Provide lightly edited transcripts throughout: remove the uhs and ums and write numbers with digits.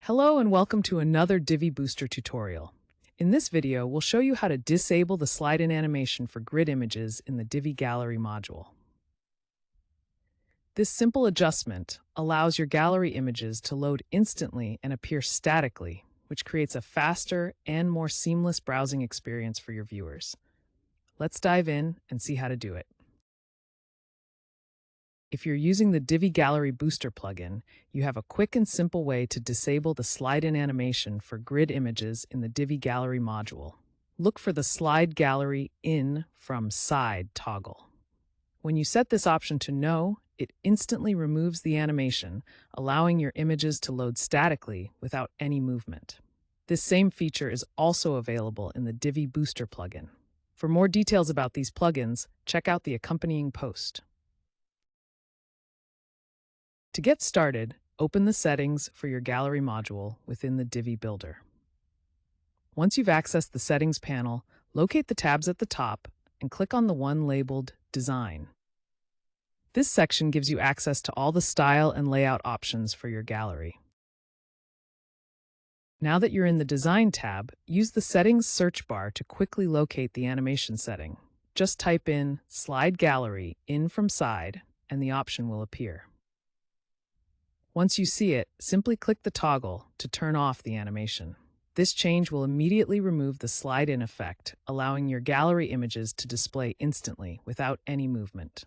Hello and welcome to another Divi Booster tutorial. In this video, we'll show you how to disable the slide-in animation for grid images in the Divi Gallery module. This simple adjustment allows your gallery images to load instantly and appear statically, which creates a faster and more seamless browsing experience for your viewers. Let's dive in and see how to do it. If you're using the Divi Gallery Booster plugin, you have a quick and simple way to disable the slide-in animation for grid images in the Divi Gallery module. Look for the Slide Gallery In from Side toggle. When you set this option to No, it instantly removes the animation, allowing your images to load statically without any movement. This same feature is also available in the Divi Booster plugin. For more details about these plugins, check out the accompanying post. To get started, open the settings for your gallery module within the Divi Builder. Once you've accessed the settings panel, locate the tabs at the top and click on the one labeled Design. This section gives you access to all the style and layout options for your gallery. Now that you're in the Design tab, use the Settings search bar to quickly locate the animation setting. Just type in Slide Gallery In from Side and the option will appear. Once you see it, simply click the toggle to turn off the animation. This change will immediately remove the slide-in effect, allowing your gallery images to display instantly without any movement.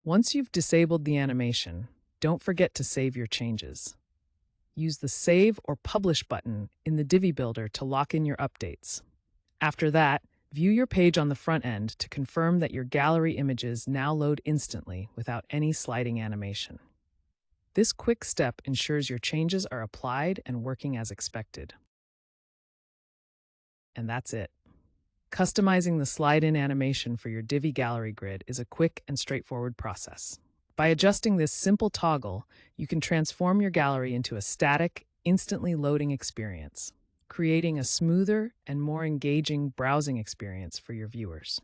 Once you've disabled the animation, don't forget to save your changes. Use the Save or Publish button in the Divi Builder to lock in your updates. After that, view your page on the front end to confirm that your gallery images now load instantly without any sliding animation. This quick step ensures your changes are applied and working as expected. And that's it. Customizing the slide-in animation for your Divi Gallery grid is a quick and straightforward process. By adjusting this simple toggle, you can transform your gallery into a static, instantly loading experience, creating a smoother and more engaging browsing experience for your viewers.